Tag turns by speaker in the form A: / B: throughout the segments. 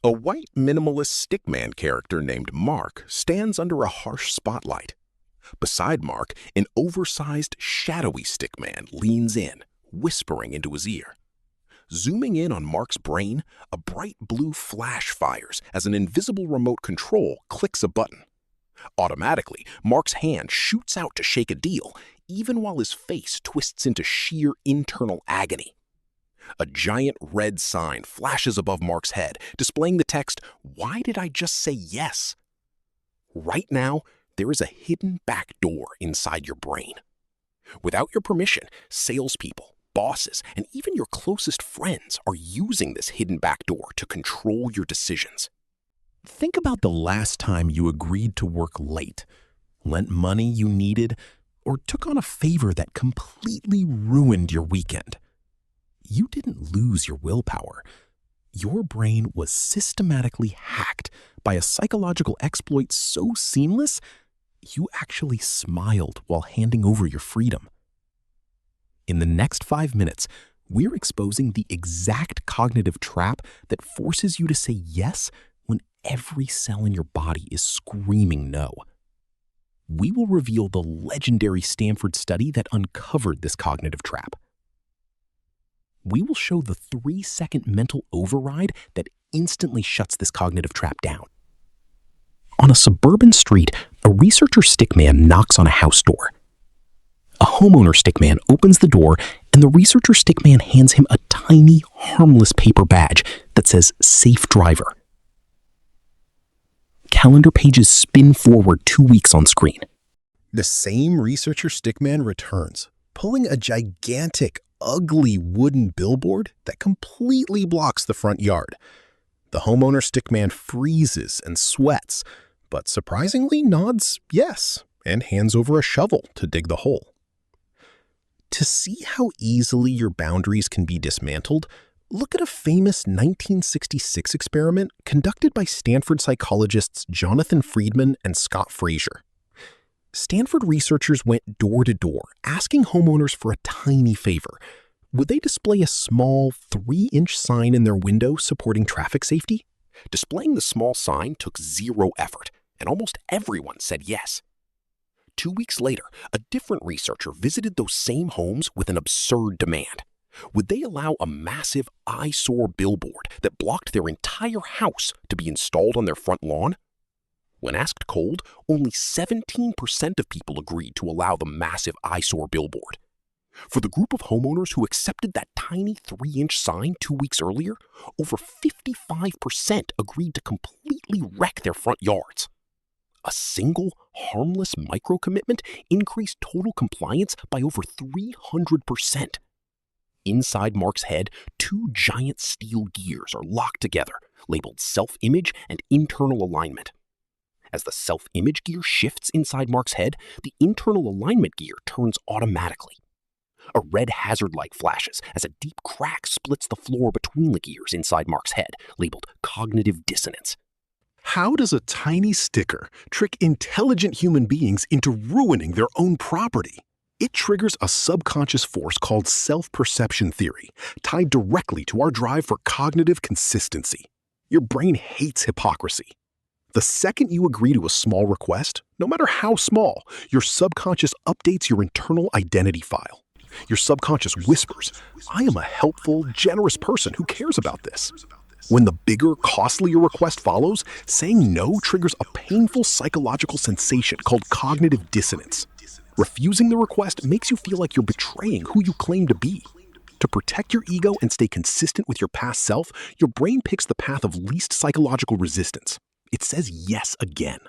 A: A white minimalist stickman character named Mark stands under a harsh spotlight. Beside Mark, an oversized, shadowy stickman leans in, whispering into his ear. Zooming in on Mark's brain, a bright blue flash fires as an invisible remote control clicks a button. Automatically, Mark's hand shoots out to shake a deal, even while his face twists into sheer internal agony. A giant red sign flashes above Mark's head, displaying the text, "Why did I just say yes?" Right now, there is a hidden back door inside your brain. Without your permission, salespeople, bosses, and even your closest friends are using this hidden back door to control your decisions. Think about the last time you agreed to work late, lent money you needed, or took on a favor that completely ruined your weekend. You didn't lose your willpower. Your brain was systematically hacked by a psychological exploit so seamless, you actually smiled while handing over your freedom. In the next 5 minutes, we're exposing the exact cognitive trap that forces you to say yes when every cell in your body is screaming no. We will reveal the legendary Stanford study that uncovered this cognitive trap. We will show the 3-second mental override that instantly shuts this cognitive trap down. On a suburban street, a researcher stickman knocks on a house door. A homeowner stickman opens the door, and the researcher stickman hands him a tiny, harmless paper badge that says Safe Driver. Calendar pages spin forward 2 weeks on screen.
B: The same researcher stickman returns, pulling a gigantic, ugly wooden billboard that completely blocks the front yard. The homeowner stickman freezes and sweats, but surprisingly nods yes and hands over a shovel to dig the hole. To see how easily your boundaries can be dismantled, look at a famous 1966 experiment conducted by Stanford psychologists Jonathan Friedman and Scott Fraser. Stanford researchers went door to door, asking homeowners for a tiny favor. Would they display a small 3-inch sign in their window supporting traffic safety? Displaying the small sign took 0 effort, and almost everyone said yes. 2 weeks later, a different researcher visited those same homes with an absurd demand. Would they allow a massive eyesore billboard that blocked their entire house to be installed on their front lawn? When asked cold, only 17% of people agreed to allow the massive eyesore billboard. For the group of homeowners who accepted that tiny 3-inch sign 2 weeks earlier, over 55% agreed to completely wreck their front yards. A single, harmless micro-commitment increased total compliance by over 300%. Inside Mark's head, 2 giant steel gears are locked together, labeled self-image and internal alignment. As the self-image gear shifts inside Mark's head, the internal alignment gear turns automatically. A red hazard light flashes as a deep crack splits the floor between the gears inside Mark's head, labeled Cognitive Dissonance.
C: How does a tiny sticker trick intelligent human beings into ruining their own property? It triggers a subconscious force called self-perception theory, tied directly to our drive for cognitive consistency. Your brain hates hypocrisy. The second you agree to a small request, no matter how small, your subconscious updates your internal identity file. Your subconscious whispers, "I am a helpful, generous person who cares about this." When the bigger, costlier request follows, saying no triggers a painful psychological sensation called cognitive dissonance. Refusing the request makes you feel like you're betraying who you claim to be. To protect your ego and stay consistent with your past self, your brain picks the path of least psychological resistance. It says yes again.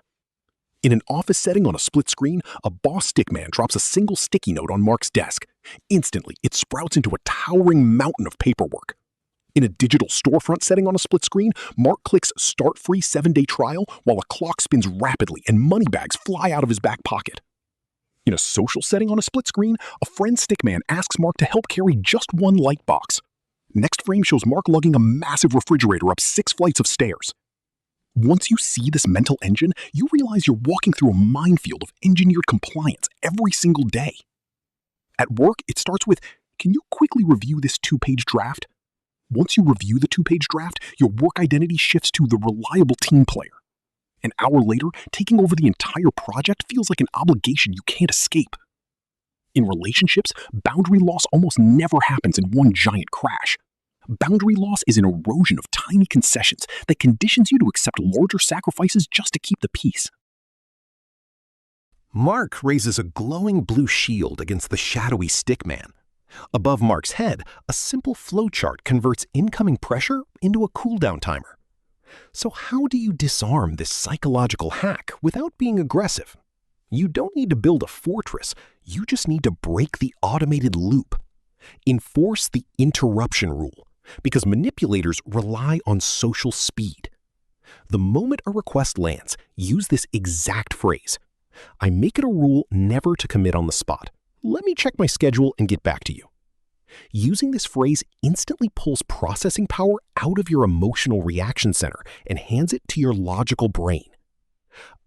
C: In an office setting on a split screen, a boss stickman drops a single sticky note on Mark's desk. Instantly, it sprouts into a towering mountain of paperwork. In a digital storefront setting on a split screen, Mark clicks Start Free 7-day trial while a clock spins rapidly and money bags fly out of his back pocket. In a social setting on a split screen, a friend stickman asks Mark to help carry just one light box. Next frame shows Mark lugging a massive refrigerator up 6 flights of stairs. Once you see this mental engine, you realize you're walking through a minefield of engineered compliance every single day. At work, it starts with, "Can you quickly review this 2-page draft?" Once you review the two-page draft, your work identity shifts to the reliable team player. An hour later, taking over the entire project feels like an obligation you can't escape. In relationships, boundary loss almost never happens in one giant crash. Boundary loss is an erosion of tiny concessions that conditions you to accept larger sacrifices just to keep the peace.
B: Mark raises a glowing blue shield against the shadowy stickman. Above Mark's head, a simple flowchart converts incoming pressure into a cooldown timer. So how do you disarm this psychological hack without being aggressive? You don't need to build a fortress, you just need to break the automated loop. Enforce the interruption rule, because manipulators rely on social speed. The moment a request lands, use this exact phrase. I make it a rule never to commit on the spot. Let me check my schedule and get back to you. Using this phrase instantly pulls processing power out of your emotional reaction center and hands it to your logical brain.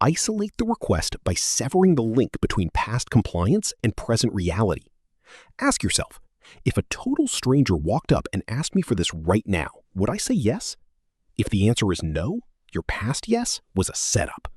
B: Isolate the request by severing the link between past compliance and present reality. Ask yourself, if a total stranger walked up and asked me for this right now, would I say yes? If the answer is no, your past yes was a setup.